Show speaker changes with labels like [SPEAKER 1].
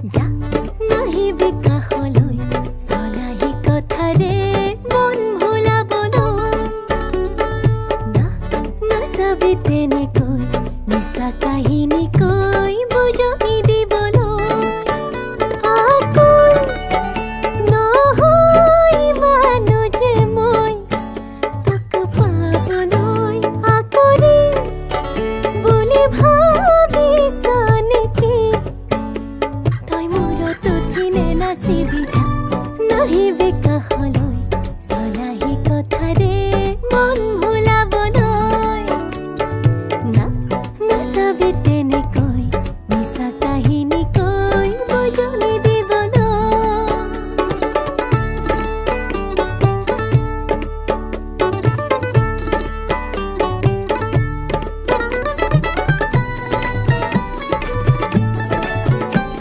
[SPEAKER 1] যা নাহিবি কাষলৈ চলাহি কথাৰে মন ভুলাবলৈ না নাচাবি তেনেকৈ মিছা কাহিনী কৈ বুজনি দিবলৈ আকুল নহয় মানো যে মই তোক পাবলৈ আকৰি বুলি ভাবিছ নেকি তই মোৰ তুঠিনে নাচিবি